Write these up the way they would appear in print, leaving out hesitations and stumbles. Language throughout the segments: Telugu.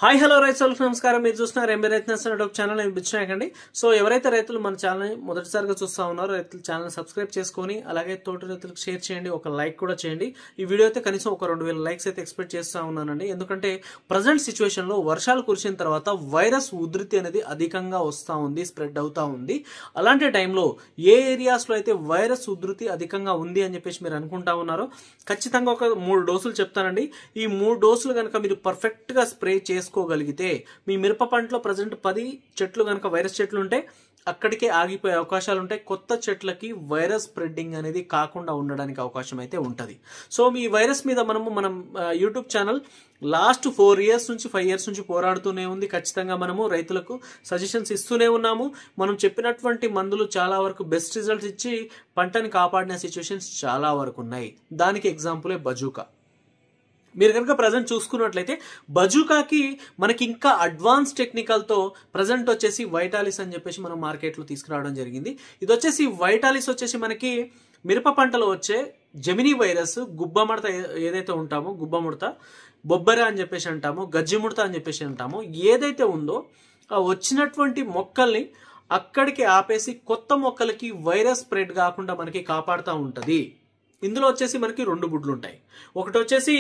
హాయ్ హలో రైతులకు నమస్కారం. మీరు చూస్తున్నారు ఎంబీ రైతు ఛానల్. నేను బిచ్చినాయకండి. సో ఎవరైతే రైతులు మన ఛానల్ మొదటిసారిగా చూస్తా ఉన్నారో రైతులు ఛానల్ సబ్స్క్రైబ్ చేసుకొని అలాగే తోటి రైతులకు షేర్ చేయండి, ఒక లైక్ కూడా చేయండి. ఈ వీడియో అయితే కనీసం ఒక 2000 లైక్స్ అయితే ఎక్స్పెక్ట్ చేస్తా ఉన్నానండి. ఎందుకంటే ప్రజెంట్ సిచ్యువేషన్ లో వర్షాలు కురిసిన తర్వాత వైరస్ ఉధృతి అనేది అధికంగా వస్తూ ఉంది, స్ప్రెడ్ అవుతా ఉంది. అలాంటి టైంలో ఏ ఏరియాస్ లో అయితే వైరస్ ఉధృతి అధికంగా ఉంది అని చెప్పేసి మీరు అనుకుంటా ఉన్నారో ఖచ్చితంగా ఒక 3 డోసులు చెప్తానండి. ఈ 3 డోసులు కనుక మీరు పర్ఫెక్ట్ గా స్ప్రే చేసుకోగలిగితే మీ మిరప పంటలో ప్రజెంట్ 10 చెట్లు కనుక వైరస్ చెట్లు ఉంటే అక్కడికే ఆగిపోయే అవకాశాలు ఉంటాయి. కొత్త చెట్లకి వైరస్ స్ప్రెడ్డింగ్ అనేది కాకుండా ఉండడానికి అవకాశం అయితే ఉంటది. సో మీ వైరస్ మీద మనం యూట్యూబ్ ఛానల్ లాస్ట్ 4 ఇయర్స్ నుంచి 5 ఇయర్స్ నుంచి పోరాడుతూనే ఉంది. ఖచ్చితంగా మనము రైతులకు సజెషన్స్ ఇస్తూనే ఉన్నాము. మనం చెప్పినటువంటి మందులు చాలా వరకు బెస్ట్ రిజల్ట్స్ ఇచ్చి పంటని కాపాడిన సిచ్యువేషన్స్ చాలా వరకు ఉన్నాయి. దానికి ఎగ్జాంపులే బజూకా. మీరు కనుక ప్రజెంట్ చూసుకున్నట్లయితే బజూకాకి మనకి ఇంకా అడ్వాన్స్ టెక్నికల్తో ప్రజెంట్ వచ్చేసి వైటాలిస్ అని చెప్పేసి మనం మార్కెట్లో తీసుకురావడం జరిగింది. ఇది వచ్చేసి వైటాలిస్ వచ్చేసి మనకి మిరప పంటలో వచ్చే జెమినీ వైరస్, గుబ్బ ముడత ఏదైతే ఉంటామో, గుబ్బ ముడత, బొబ్బెర అని చెప్పేసి అంటాము, గజ్జి ముడత అని చెప్పేసి అంటాము, ఏదైతే ఉందో ఆ వచ్చినటువంటి మొక్కల్ని అక్కడికి ఆపేసి కొత్త మొక్కలకి వైరస్ స్ప్రెడ్ కాకుండా మనకి కాపాడుతూ ఉంటుంది. ఇందులో వచ్చేసి మనకి 2 గుడ్లు ఉంటాయి. ఒకటి వచ్చేసి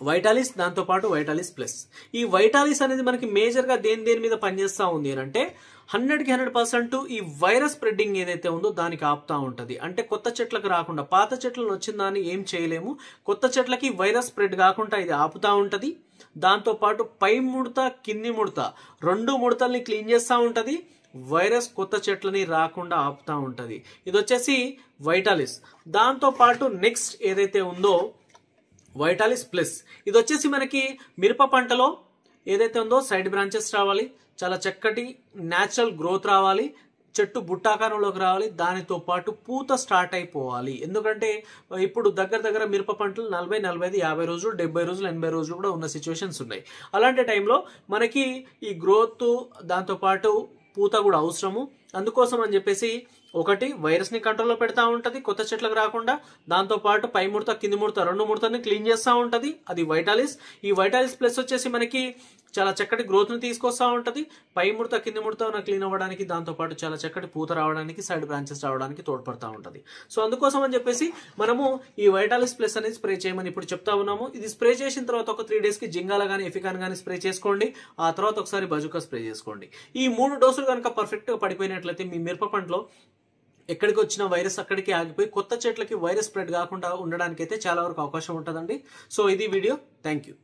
వైటాలిస్, దాంతో పాటు వైటాలిస్ ప్లస్. ఈ వైటాలిస్ అనేది మనకి మేజర్ గా దేని మీద పనిచేస్తా ఉంది అంటే 100కి 100% ఈ వైరస్ స్ప్రెడ్డింగ్ ఏదైతే ఉందో దానికి ఆపుతా ఉంటది. అంటే కొత్త చెట్లకు రాకుండా, పాత చెట్లను వచ్చిన దాన్ని ఏం చేయలేము, కొత్త చెట్లకి వైరస్ స్ప్రెడ్ కాకుండా ఇది ఆపుతా ఉంటది. దాంతో పాటు పై ముడత, కింది ముడత 2 ముడతల్ని క్లీన్ చేస్తూ ఉంటది. వైరస్ కొత్త చెట్లని రాకుండా ఆపుతా ఉంటది. ఇది వచ్చేసి వైటాలిస్. దాంతో పాటు నెక్స్ట్ ఏదైతే ఉందో వైటాలిస్ ప్లస్. ఇది వచ్చేసి మనకి మిరప పంటలో ఏదైతే ఉందో సైడ్ బ్రాంచెస్ రావాలి, చాలా చక్కటి న్యాచురల్ గ్రోత్ రావాలి, చెట్టు బుట్టాకారంలోకి రావాలి, దానితో పాటు పూత స్టార్ట్ అయిపోవాలి. ఎందుకంటే ఇప్పుడు దగ్గర మిరప పంటలు 40, 45, 50 రోజులు, 70 రోజులు, 80 రోజులు కూడా ఉన్న సిచ్యువేషన్స్ ఉన్నాయి. అలాంటి టైంలో మనకి ఈ గ్రోత్ దాంతో పాటు పూత కూడా అవసరము. అందుకోసం అని చెప్పేసి ఒకటి వైరస్ ని కంట్రోల్లో పెడతా ఉంటది, కొత్త చెట్లకు రాకుండా. దాంతో పాటు పై ముడత, కింది ముడత 2 ముడతని క్లీన్ చేస్తూ ఉంటది, అది వైటాలిస్. ఈ వైటాలిస్ ప్లస్ వచ్చేసి మనకి చాలా చక్కటి గ్రోత్ ని తీసుకొస్తా ఉంటది. పై ముడత, కింది ముడత క్లీన్ అవ్వడానికి, దాంతో పాటు చాలా చక్కటి పూత రావడానికి, సైడ్ బ్రాంచెస్ రావడానికి తోడ్పడతా ఉంటది. సో అందుకోసం అని చెప్పేసి మనము ఈ వైటాలిస్ ప్లస్ అనేది స్ప్రే చేయమని ఇప్పుడు చెప్తా ఉన్నాము. ఇది స్ప్రే చేసిన తర్వాత ఒక 3 డేస్ కి జింగాల గానీ, ఎఫికాన్ గానీ స్ప్రే చేసుకోండి. ఆ తర్వాత ఒకసారి బజూకా స్ప్రే చేసుకోండి. ఈ 3 డోసులు కనుక పర్ఫెక్ట్ గా పడిపోయినట్లయితే మీ మిరప పంటలో ఎక్కడికి వచ్చిన వైరస్ అక్కడికి ఆగిపోయి కొత్త చెట్లకి వైరస్ స్ప్రెడ్ కాకుండా ఉండడానికి అయితే చాలా వరకు అవకాశం ఉంటుందండి. సో ఇది వీడియో. Thank you.